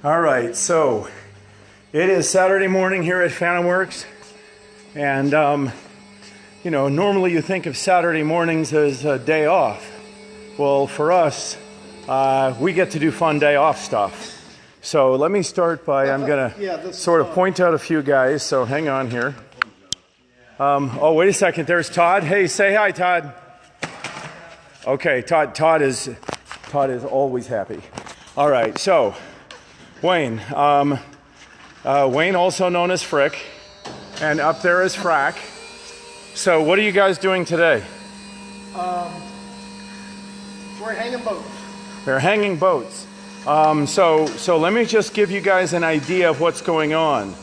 All right, so it is Saturday morning here at FantomWorks, and you know, normally you think of Saturday mornings as a day off. Well, for us, we get to do fun day off stuff. So let me start by, I'm gonna sort of point out a few guys, so hang on here. Oh, wait a second, there's Todd. Hey, say hi, Todd. Okay, Todd is always happy. All right, so Wayne, Wayne also known as Frick, and up there is Frack. So what are you guys doing today? We're hanging boats. We're hanging boats. So let me just give you guys an idea of what's going on.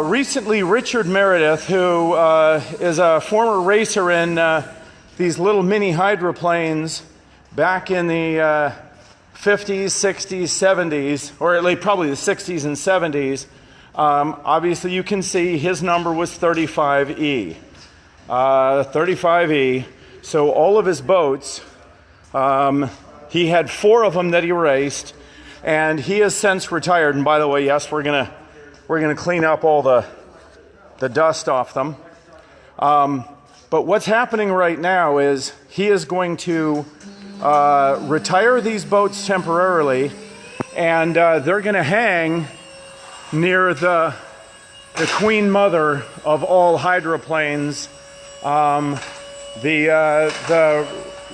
Recently, Richard Meredith, who is a former racer in these little mini hydroplanes back in the 50s, 60s, 70s, or at least probably the 60s and 70s. Obviously, you can see his number was 35E. 35E. So all of his boats, he had 4 of them that he raced, and he has since retired. And by the way, yes, we're gonna clean up all the dust off them. But what's happening right now is he is going to retire these boats temporarily, and they're going to hang near the queen mother of all hydroplanes, the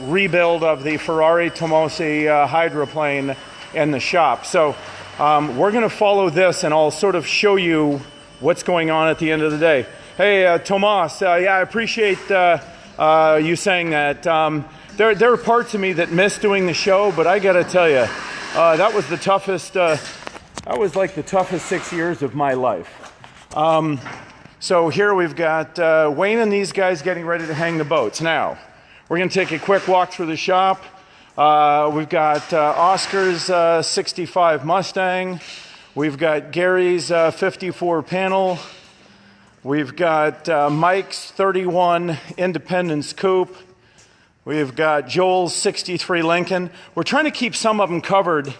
rebuild of the Ferrari Tomosi hydroplane in the shop. So we're going to follow this, and I'll sort of show you what's going on at the end of the day. Hey, Tomas, yeah, I appreciate you saying that. There are parts of me that miss doing the show, but I gotta tell you, that was the toughest. That was like the toughest 6 years of my life. So here we've got Wayne and these guys getting ready to hang the boats. Now, we're gonna take a quick walk through the shop. We've got Oscar's 65 Mustang. We've got Gary's 54 panel. We've got Mike's 31 Independence Coupe. We've got Joel's 63 Lincoln. We're trying to keep some of them covered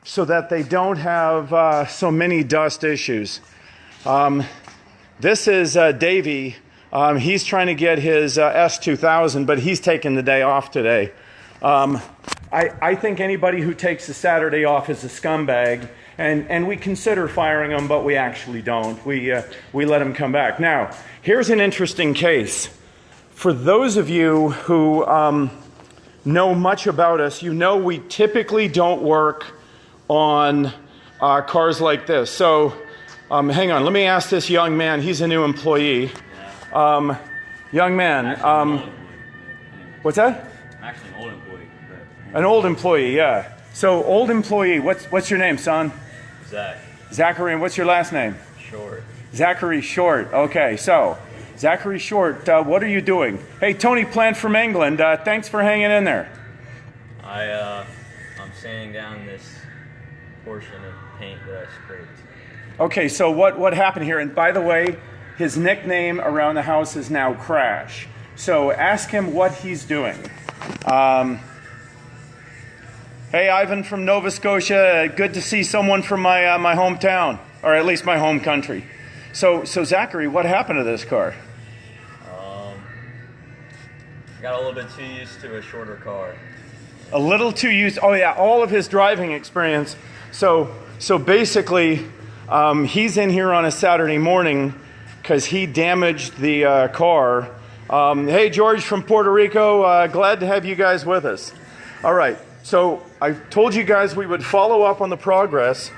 so that they don't have so many dust issues. This is Davey. He's trying to get his S2000, but he's taking the day off today. I think anybody who takes a Saturday off is a scumbag, and we consider firing them, but we actually don't. We let them come back. Now, here's an interesting case. For those of you who know much about us, you know we typically don't work on cars like this. So, hang on, let me ask this young man. He's a new employee. Young man, what's that? I'm actually an old employee. An old employee, yeah. So, old employee, what's your name, son? Zach. Zachary, and what's your last name? Short. Zachary Short. Okay, so Zachary Short, what are you doing? Hey, Tony Plant from England, thanks for hanging in there. I'm sanding down this portion of paint that I scraped. Okay, so what happened here? And by the way, his nickname around the house is now Crash. So ask him what he's doing. Hey, Ivan from Nova Scotia, good to see someone from my hometown, or at least my home country. So Zachary, what happened to this car? Got a little bit too used to a shorter car. A little too used. Oh yeah, all of his driving experience. So basically, he's in here on a Saturday morning because he damaged the car. Hey, George from Puerto Rico, glad to have you guys with us. All right, so I told you guys we would follow up on the progress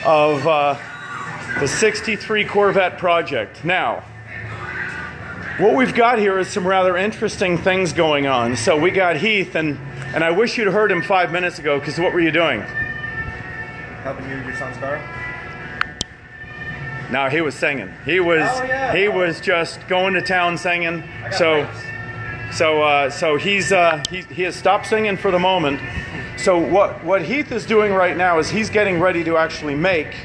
of the 63 Corvette project. Now, what we've got here is some rather interesting things going on. So we got Heath, and I wish you'd heard him 5 minutes ago, because what were you doing? Helping you with your son's car? No, he was singing. He was just going to town singing. So he has stopped singing for the moment. So what Heath is doing right now is he's getting ready to actually make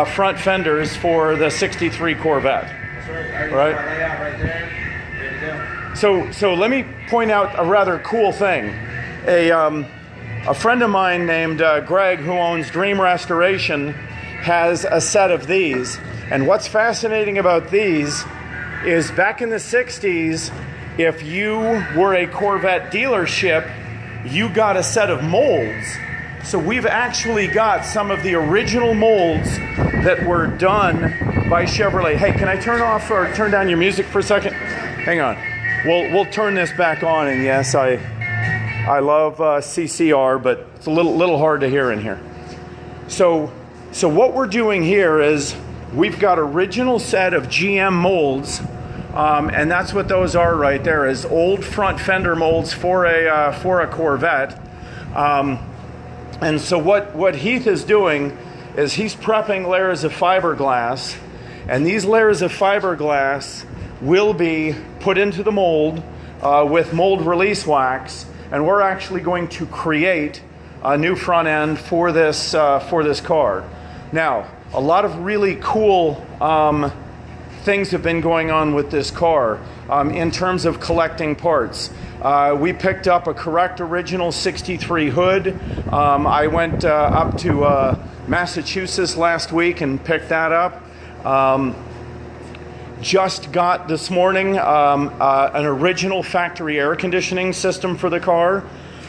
front fenders for the 63 Corvette. Right. Layout right there. There you go. So let me point out a rather cool thing. a friend of mine named Greg, who owns Dream Restoration, has a set of these. And what's fascinating about these is back in the 60s, if you were a Corvette dealership, you got a set of molds. So we've actually got some of the original molds that were done by Chevrolet. Hey, can I turn off or turn down your music for a second? Hang on. We'll turn this back on, and yes, I love CCR, but it's a little hard to hear in here. So what we're doing here is we've got original set of GM molds, and that's what those are right there, is old front fender molds for a Corvette. And so what Heath is doing is he's prepping layers of fiberglass, and these layers of fiberglass will be put into the mold with mold release wax, and we're actually going to create a new front end for this car. Now, a lot of really cool things have been going on with this car in terms of collecting parts. We picked up a correct original 63 hood. I went up to Massachusetts last week and picked that up. Just got this morning an original factory air conditioning system for the car.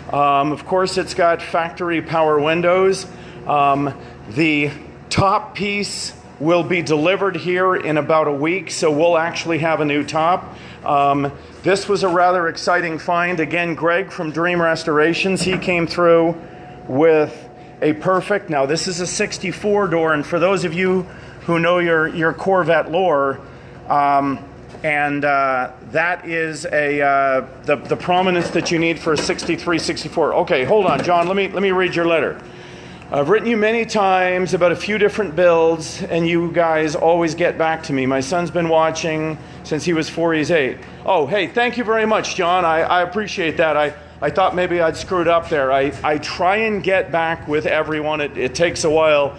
Of course, it's got factory power windows. The top piece will be delivered here in about a week, so we'll actually have a new top. This was a rather exciting find. Again, Greg from Dream Restorations, he came through with a perfect, now this is a 64 door, and for those of you who know your Corvette lore, that is the prominence that you need for a 63, 64. Okay, hold on, John, let me read your letter. I've written you many times about a few different builds, and you guys always get back to me. My son's been watching since he was 4, he's 8. Oh, hey, thank you very much, John. I appreciate that. I thought maybe I'd screwed up there. I try and get back with everyone. It takes a while.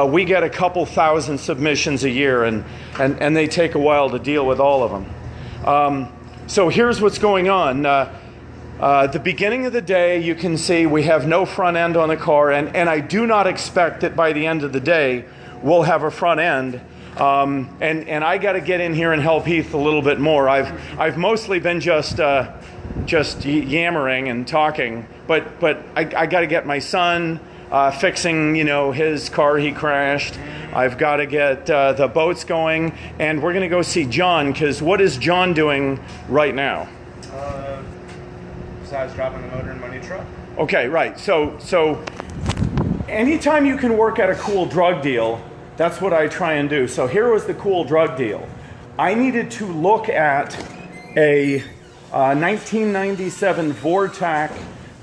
We get a couple thousand submissions a year, and they take a while to deal with all of them. So here's what's going on. The beginning of the day, you can see we have no front end on the car, and I do not expect that by the end of the day we'll have a front end. And I got to get in here and help Heath a little bit more. I've mostly been just yammering and talking, but I got to get my son fixing, his car he crashed. I've got to get the boats going, and we're going to go see John, because what is John doing right now? Besides dropping the motor in my new truck. Okay, right. So anytime you can work at a cool drug deal, that's what I try and do. So here was the cool drug deal. I needed to look at a 1997 Vortec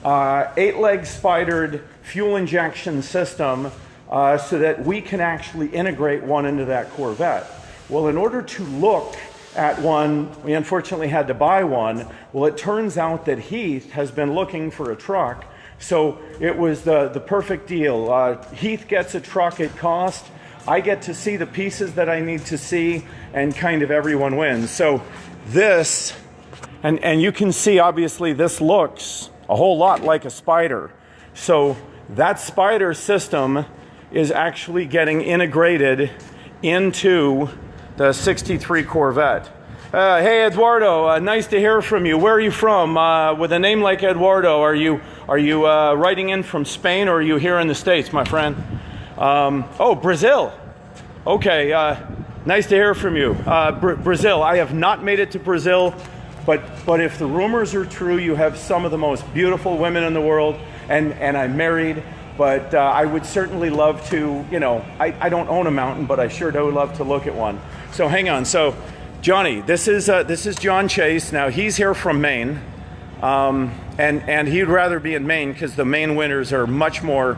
8-leg spidered fuel injection system so that we can actually integrate one into that Corvette. Well, in order to look at one, we unfortunately had to buy one. Well, it turns out that Heath has been looking for a truck, so it was the perfect deal. Heath gets a truck at cost. I get to see the pieces that I need to see, and kind of everyone wins. So this, and you can see obviously this looks a whole lot like a spider. So that spider system is actually getting integrated into the 63 Corvette. Hey Eduardo, nice to hear from you. Where are you from? With a name like Eduardo, are you writing in from Spain, or are you here in the States, my friend? Oh, Brazil. Okay, nice to hear from you. Brazil, I have not made it to Brazil, but if the rumors are true, you have some of the most beautiful women in the world, and I'm married. But I would certainly love to, I don't own a mountain, but I sure do love to look at one. So hang on. So Johnny, this is John Chase. Now he's here from Maine, and he'd rather be in Maine because the Maine winters are much more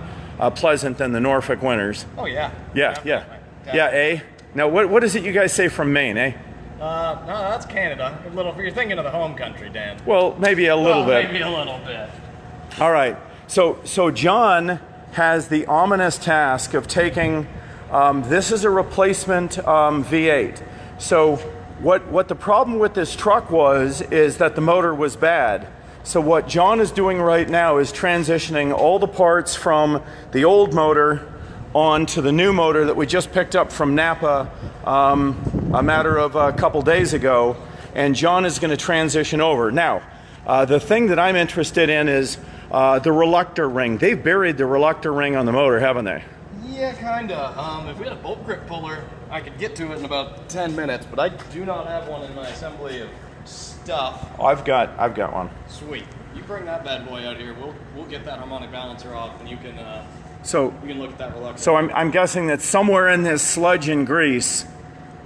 pleasant than the Norfolk winters. Oh yeah. Yeah. Eh? Now what is it you guys say from Maine, eh? No, that's Canada. You're thinking of the home country, Dan. Well, maybe a little bit. Maybe a little bit. All right. So John has the ominous task of taking, this is a replacement V8. So what the problem with this truck is that the motor was bad. So what John is doing right now is transitioning all the parts from the old motor onto the new motor that we just picked up from Napa a matter of a couple days ago, and John is going to transition over. Now, the thing that I'm interested in is the reluctor ring. They've buried the reluctor ring on the motor, haven't they? Yeah, kinda. If we had a bolt grip puller, I could get to it in about 10 minutes, but I do not have one in my assembly of stuff. Oh, I've got one. Sweet. You bring that bad boy out here. We'll get that harmonic balancer off, and you can look at that reluctor. So I'm guessing that somewhere in this sludge and grease,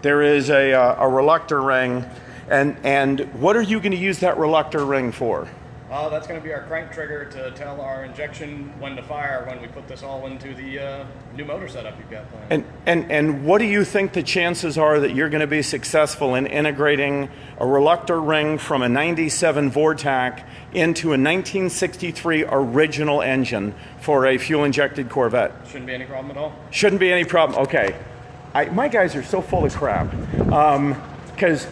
there is a reluctor ring, and what are you going to use that reluctor ring for? That's going to be our crank trigger to tell our injection when to fire when we put this all into the new motor setup you've got planned. And what do you think the chances are that you're going to be successful in integrating a reluctor ring from a 97 Vortac into a 1963 original engine for a fuel-injected Corvette? Shouldn't be any problem at all. Shouldn't be any problem. Okay. My guys are so full of crap. Because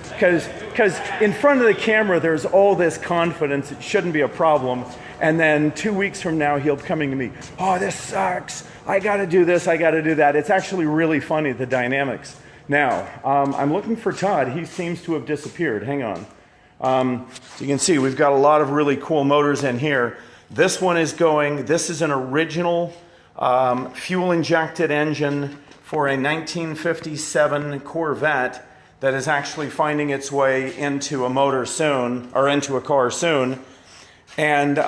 in front of the camera, there's all this confidence. It shouldn't be a problem. And then 2 weeks from now, he'll be coming to me, oh, this sucks. I got to do this. I got to do that. It's actually really funny, the dynamics. Now, I'm looking for Todd. He seems to have disappeared. Hang on. So you can see we've got a lot of really cool motors in here. This one is this is an original fuel-injected engine for a 1957 Corvette that is actually finding its way into a motor soon, or into a car soon. And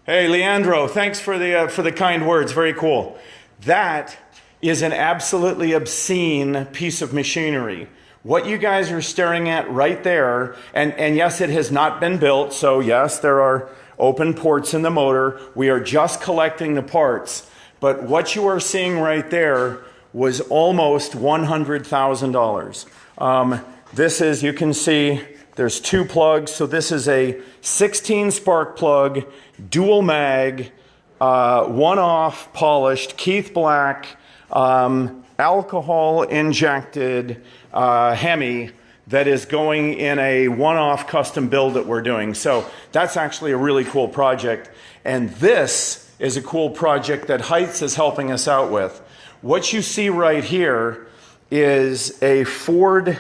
hey, Leandro, thanks for the kind words. Very cool. That is an absolutely obscene piece of machinery. What you guys are staring at right there, and yes, it has not been built, so yes, there are open ports in the motor. We are just collecting the parts. But what you are seeing right there was almost $100,000. This is, you can see, there's two plugs. So this is a 16 spark plug, dual mag, one-off polished, Keith Black, alcohol injected Hemi that is going in a one-off custom build that we're doing. So that's actually a really cool project. And this is a cool project that Heights is helping us out with. What you see right here is a Ford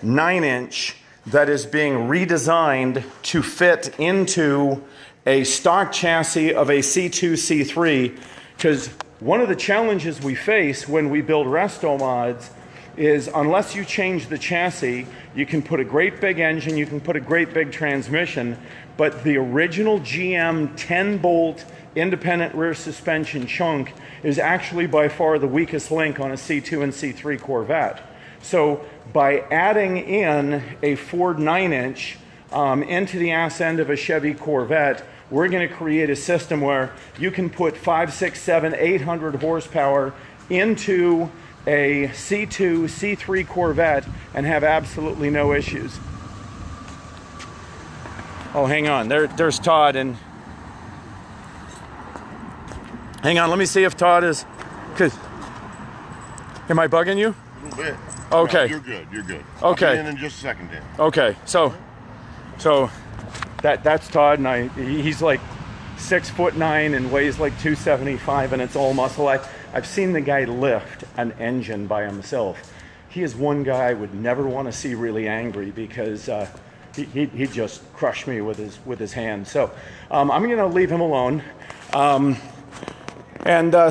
9-inch that is being redesigned to fit into a stock chassis of a C2, C3, because one of the challenges we face when we build resto mods is unless you change the chassis, you can put a great big engine, you can put a great big transmission, but the original GM 10-bolt independent rear suspension chunk is actually by far the weakest link on a C2 and C3 Corvette. So by adding in a Ford 9-inch into the ass end of a Chevy Corvette, we're going to create a system where you can put 5, 6, 7, 800 horsepower into a C2, C3 Corvette and have absolutely no issues. Oh, hang on. There's Todd. And hang on. Let me see if Todd is... Cause, am I bugging you? A little bit. Okay. No, you're good. You're good. Okay. I'll be in just a second, Dan. Okay. So that's Todd, and he's like 6'9" and weighs like 275, and it's all muscle. I've seen the guy lift an engine by himself. He is one guy I would never want to see really angry, because he'd just crush me with his hand. So I'm going to leave him alone.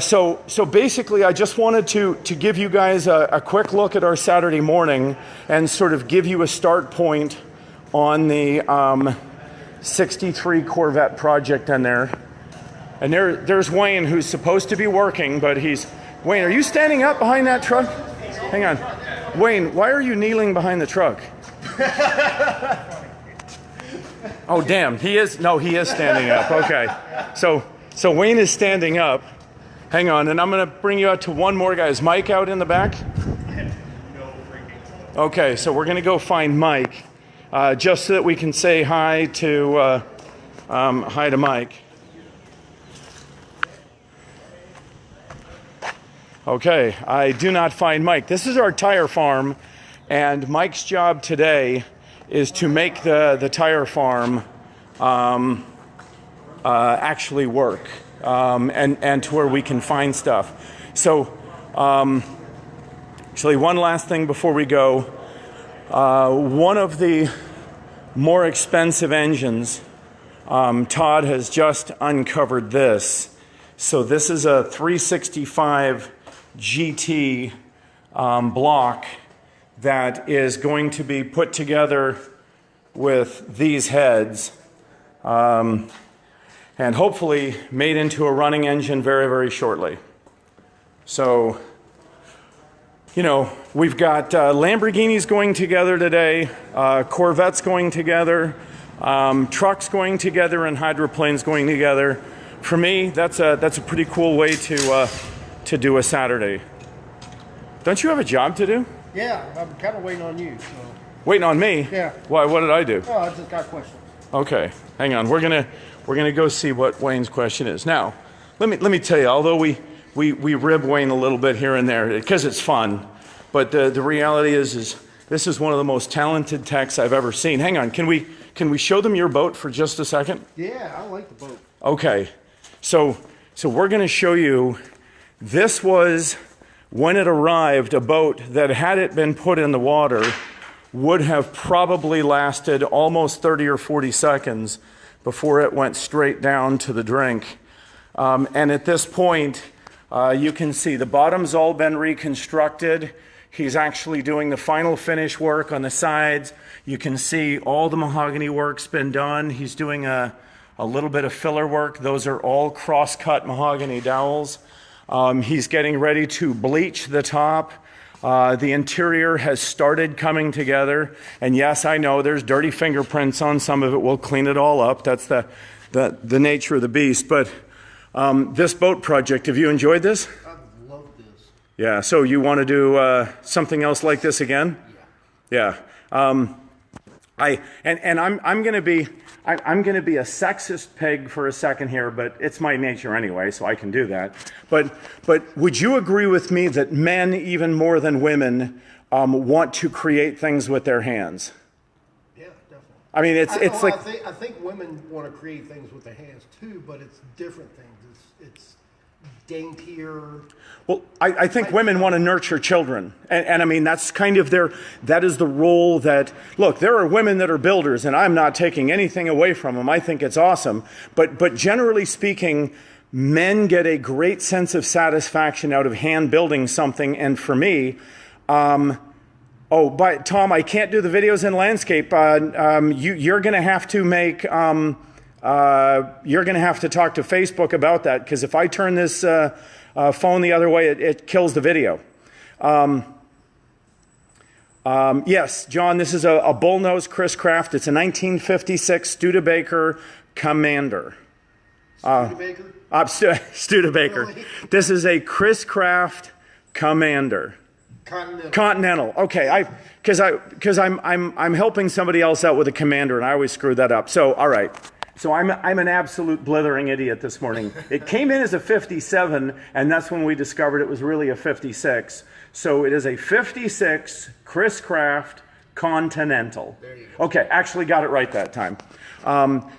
So basically, I just wanted to give you guys a quick look at our Saturday morning and sort of give you a start point on the 63 Corvette project in there. And there's Wayne, who's supposed to be working, but Wayne, are you standing up behind that truck? Hang on. Wayne, why are you kneeling behind the truck? Oh, damn. He is standing up. Okay. So Wayne is standing up. Hang on, and I'm going to bring you out to one more guy. Is Mike out in the back? Okay, so we're going to go find Mike, just so that we can say hi to Mike. Okay, I do not find Mike. This is our tire farm, and Mike's job today is to make the tire farm actually work, and to where we can find stuff. So actually, one last thing before we go. One of the more expensive engines, Todd has just uncovered this. So this is a 365 GT block that is going to be put together with these heads and hopefully made into a running engine very, very shortly. So, you know, we've got Lamborghinis going together today, Corvettes going together, trucks going together, and hydroplanes going together. For me, that's a pretty cool way to do a Saturday. Don't you have a job to do? Yeah, I'm kind of waiting on you. So. Waiting on me? Yeah. Why? What did I do? Oh, I just got questions. Okay, hang on. We're gonna go see what Wayne's question is. Now, let me tell you. Although we rib Wayne a little bit here and there because it's fun, but the reality is this is one of the most talented techs I've ever seen. Hang on. Can we show them your boat for just a second? Yeah, I like the boat. Okay, so we're gonna show you. This was, when it arrived, a boat that, had it been put in the water, would have probably lasted almost 30 or 40 seconds before it went straight down to the drink. And at this point, you can see the bottom's all been reconstructed. He's actually doing the final finish work on the sides. You can see all the mahogany work's been done. He's doing a little bit of filler work. Those are all cross-cut mahogany dowels. He's getting ready to bleach the top. The interior has started coming together. And yes, I know there's dirty fingerprints on some of it. We'll clean it all up. That's the nature of the beast. But this boat project, have you enjoyed this? I love this. Yeah, so you want to do something else like this again? Yeah. I'm going to be a sexist pig for a second here, but it's my nature anyway, so I can do that. But would you agree with me that men, even more than women, want to create things with their hands? Yeah, definitely. I mean, it's like, I think women want to create things with their hands too, but it's different things. It's daintier. well, I think women want to nurture children. And I mean, that's kind of that is the role that, look, there are women that are builders, and I'm not taking anything away from them. I think it's awesome. But generally speaking, men get a great sense of satisfaction out of hand building something. And for me, but Tom, I can't do the videos in landscape. You're going to have to make, you're going to have to talk to Facebook about that, because if I turn this phone the other way, it kills the video. Yes, John, this is a bullnose Chris Craft. It's a 1956 Studebaker Commander. Studebaker? Studebaker. Really? This is a Chris Craft Commander. Continental. Okay, because I'm helping somebody else out with a Commander, and I always screw that up. So all right. So I'm an absolute blithering idiot this morning. It came in as a 57, and that's when we discovered it was really a 56. So it is a 56 Chris Craft Continental. There you go. Okay, actually got it right that time.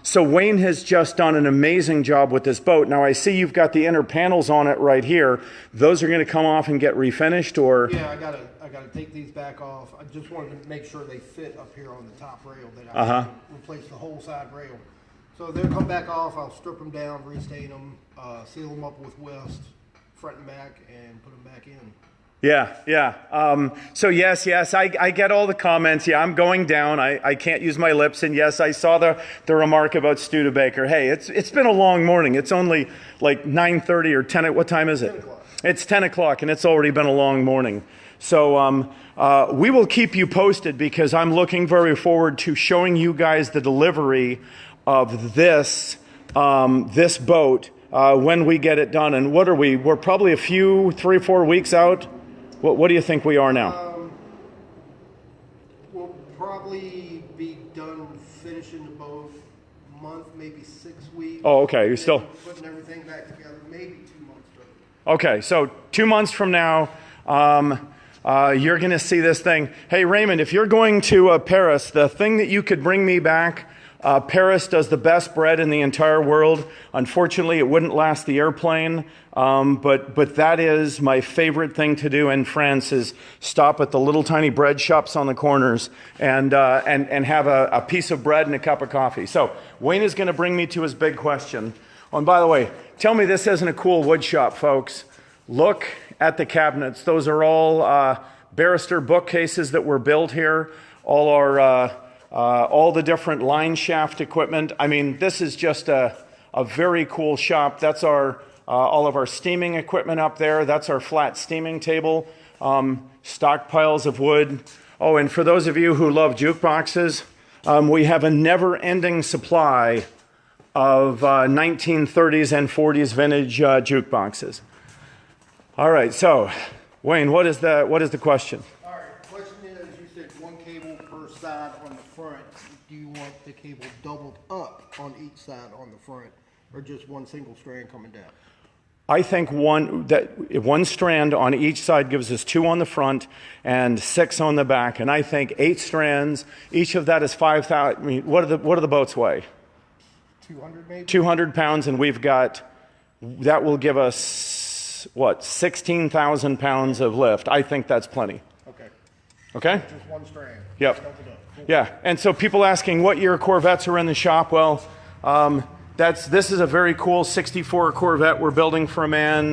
So Wayne has just done an amazing job with this boat. Now I see you've got the inner panels on it right here. Those are going to come off and get refinished, or? Yeah, I gotta take these back off. I just wanted to make sure they fit up here on the top rail. That I replace the whole side rail. So they'll come back off. I'll strip them down, restain them, seal them up with West, front and back, and put them back in. Yeah. So yes, I get all the comments. Yeah, I'm going down. I can't use my lips. And yes, I saw the remark about Studebaker. Hey, it's been a long morning. It's only like 9:30 or 10. What time is it? 10 o'clock. It's 10 o'clock, and it's already been a long morning. So we will keep you posted, because I'm looking very forward to showing you guys the delivery of this boat when we get it done. And what are we? We're probably 3 or 4 weeks out. What do you think we are now? We'll probably be done finishing the boat a month, maybe 6 weeks. Oh, okay. You're still putting everything back together, maybe 2 months. Okay. So 2 months from now, you're going to see this thing. Hey, Raymond, if you're going to Paris, the thing that you could bring me back Paris does the best bread in the entire world. Unfortunately, it wouldn't last the airplane, but that is my favorite thing to do in France, is stop at the little tiny bread shops on the corners and have a piece of bread and a cup of coffee. So Wayne is going to bring me to his big question. Oh, and by the way, tell me this isn't a cool wood shop, folks. Look at the cabinets. Those are all barrister bookcases that were built here. All the different line shaft equipment. I mean, this is just a very cool shop. That's all of our steaming equipment up there. That's our flat steaming table. Stockpiles of wood. Oh, and for those of you who love jukeboxes, we have a never-ending supply of 1930s and 40s vintage jukeboxes. All right, so Wayne, what is the question? All right, question is, you said one cable per side on the front. Do you want the cable doubled up on each side on the front, or just one single strand coming down? I think one strand on each side gives us 2 on the front and 6 on the back, and I think 8 strands. Each of that is 5,000. I mean, what do the boats weigh? 200 maybe. 200 pounds, and that will give us what, 16,000 pounds of lift. I think that's plenty. Okay. Okay. Just one strand. Yep. Doubled up. Cool. Yeah, and so people asking what year Corvettes are in the shop. Well, this is a very cool 64 Corvette we're building for a man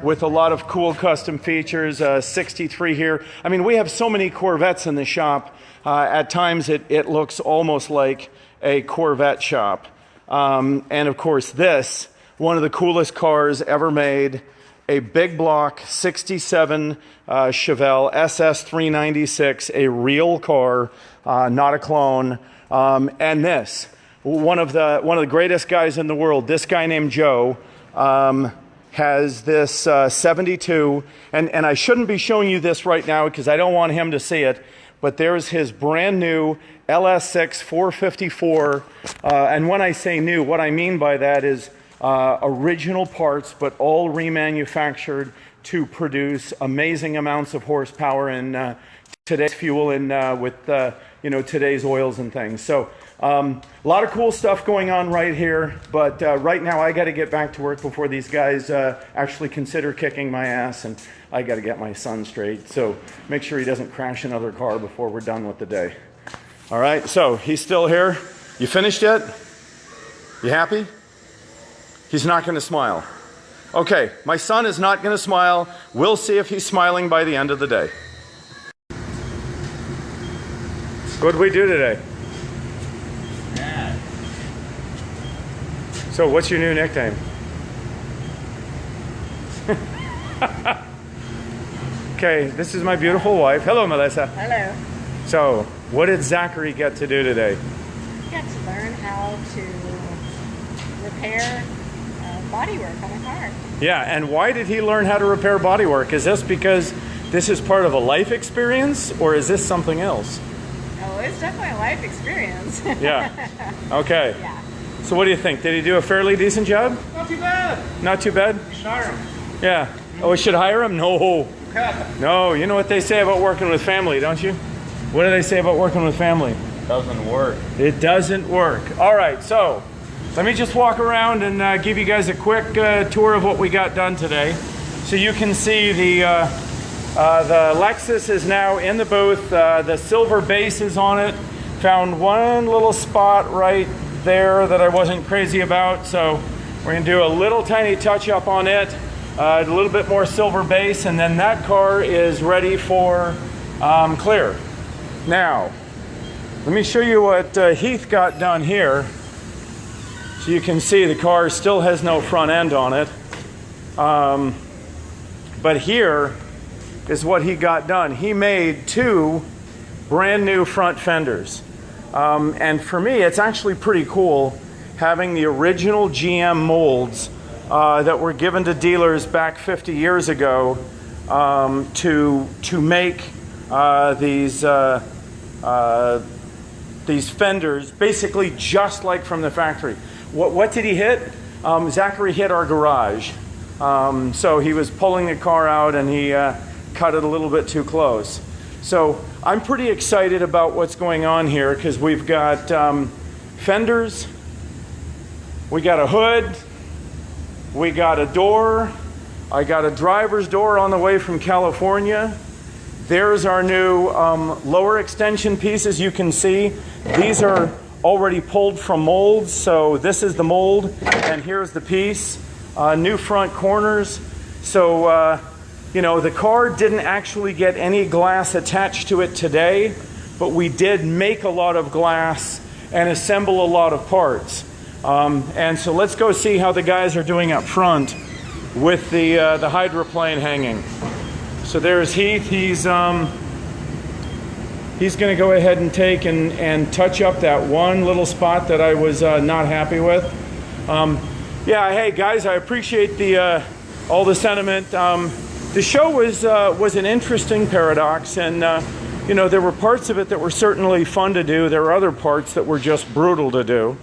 with a lot of cool custom features. 63 here. I mean, we have so many Corvettes in the shop. At times it looks almost like a Corvette shop. And of course this, one of the coolest cars ever made, a big block 67 Chevelle SS 396, a real car, not a clone. And this, one of the greatest guys in the world, this guy named Joe, has this 72, and I shouldn't be showing you this right now because I don't want him to see it, but there's his brand new LS6 454, and when I say new, what I mean by that is original parts, but all remanufactured to produce amazing amounts of horsepower in today's fuel and with today's oils and things. So a lot of cool stuff going on right here, but right now I got to get back to work before these guys actually consider kicking my ass, and I got to get my son straight. So make sure he doesn't crash another car before we're done with the day. All right, so he's still here. You finished yet? You happy? He's not going to smile. Okay, my son is not going to smile. We'll see if he's smiling by the end of the day. What did we do today? Yeah. So what's your new nickname? Okay, this is my beautiful wife. Hello, Melissa. Hello. So, what did Zachary get to do today? You got to learn how to repair bodywork on a car. Yeah, and why did he learn how to repair bodywork? Is this because this is part of a life experience, or is this something else? Oh, it's definitely a life experience. Yeah. Okay. Yeah. So what do you think? Did he do a fairly decent job? Not too bad. Not too bad? You should hire him. Yeah. Oh, we should hire him? No. No, you know what they say about working with family, don't you? What do they say about working with family? Doesn't work. It doesn't work. All right, so let me just walk around and give you guys a quick tour of what we got done today. So you can see the Lexus is now in the booth. The silver base is on it. Found one little spot right there that I wasn't crazy about, so we're gonna do a little tiny touch up on it. A little bit more silver base, and then that car is ready for clear. Now, let me show you what Heath got done here. So you can see the car still has no front end on it. But here is what he got done. He made 2 brand new front fenders. And for me, it's actually pretty cool having the original GM molds that were given to dealers back 50 years ago to make these fenders, basically just like from the factory. What did he hit? Zachary hit our garage. So he was pulling the car out and he cut it a little bit too close. So I'm pretty excited about what's going on here because we've got fenders. We got a hood. We got a door. I got a driver's door on the way from California. There's our new lower extension pieces. You can see these are already pulled from molds. So this is the mold, and here's the piece. New front corners. So, you know, the car didn't actually get any glass attached to it today, but we did make a lot of glass and assemble a lot of parts. And so let's go see how the guys are doing up front with the hydroplane hanging. So there's Heath. He's going to go ahead and take and touch up that one little spot that I was not happy with. Yeah, hey guys, I appreciate the all the sentiment. The show was an interesting paradox, and you know, there were parts of it that were certainly fun to do. There were other parts that were just brutal to do.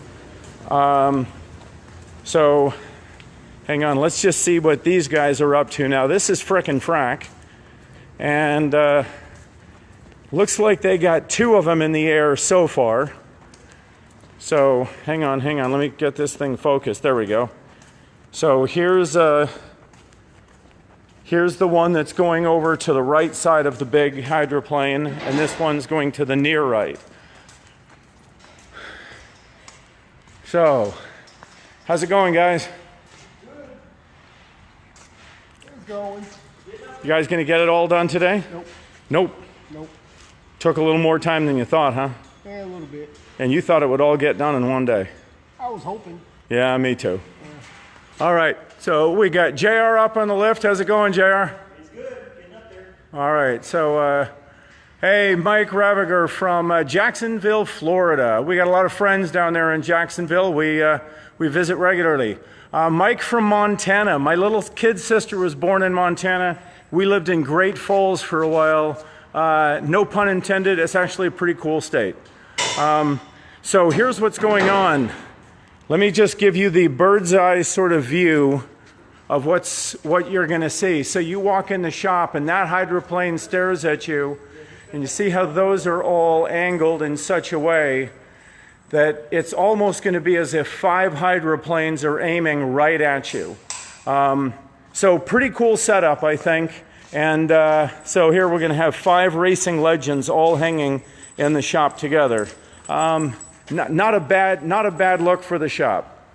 So hang on, let's just see what these guys are up to now. This is frickin' frack, and looks like they got 2 of them in the air so far. So hang on, let me get this thing focused. There we go. So here's the one that's going over to the right side of the big hydroplane, and this one's going to the near right. So, how's it going, guys? Good. It's going. You guys gonna get it all done today? Nope. Nope. Nope. Took a little more time than you thought, huh? Yeah, a little bit. And you thought it would all get done in one day. I was hoping. Yeah, me too. All right, so we got JR up on the lift. How's it going, JR? It's good, getting up there. All right, so hey, Mike Raviger from Jacksonville, Florida. We got a lot of friends down there in Jacksonville. We visit regularly. Mike from Montana. My little kid sister was born in Montana. We lived in Great Falls for a while. No pun intended. It's actually a pretty cool state. So here's what's going on. Let me just give you the bird's eye sort of view of what you're going to see. So you walk in the shop and that hydroplane stares at you, and you see how those are all angled in such a way that it's almost going to be as if 5 hydroplanes are aiming right at you. So pretty cool setup, I think. And so here we're going to have 5 racing legends all hanging in the shop together. Not a bad look for the shop.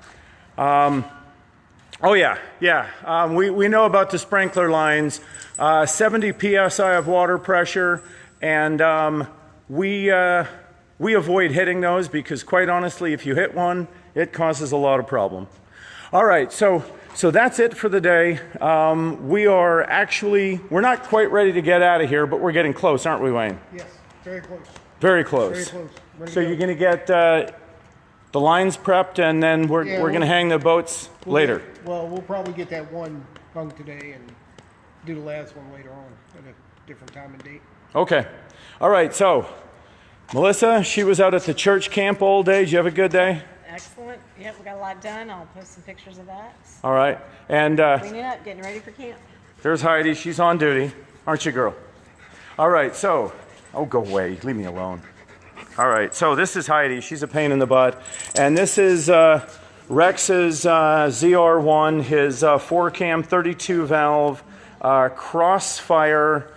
Oh yeah. We know about the sprinkler lines. 70 psi of water pressure, and we avoid hitting those because, quite honestly, if you hit one, it causes a lot of problem. All right, so that's it for the day. We're not quite ready to get out of here, but we're getting close, aren't we, Wayne? Yes, very close. Very close. Very close. So you're going to get the lines prepped, and then we're going to hang the boats later. We'll probably get that one hung today and do the last one later on at a different time and date. Okay. All right. So, Melissa, she was out at the church camp all day. Did you have a good day? Excellent. Yep, we got a lot done. I'll post some pictures of that. All right. And Cleaning up, getting ready for camp. there's Heidi. She's on duty. Aren't you, girl? All right. So, oh, go away. Leave me alone. All right, so this is Heidi. She's a pain in the butt. And this is Rex's ZR1, his 4-cam 32 valve crossfire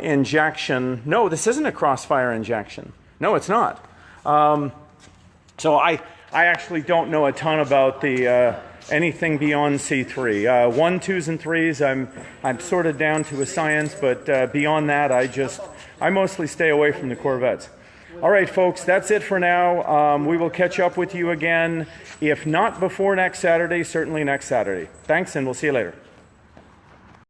injection. No, this isn't a crossfire injection. No, it's not. So I actually don't know a ton about the anything beyond C3. 1, 2s, and 3s, I'm sort of down to a science, but beyond that, I mostly stay away from the Corvettes. All right, folks, that's it for now. We will catch up with you again, if not before next Saturday, certainly next Saturday. Thanks, and we'll see you later.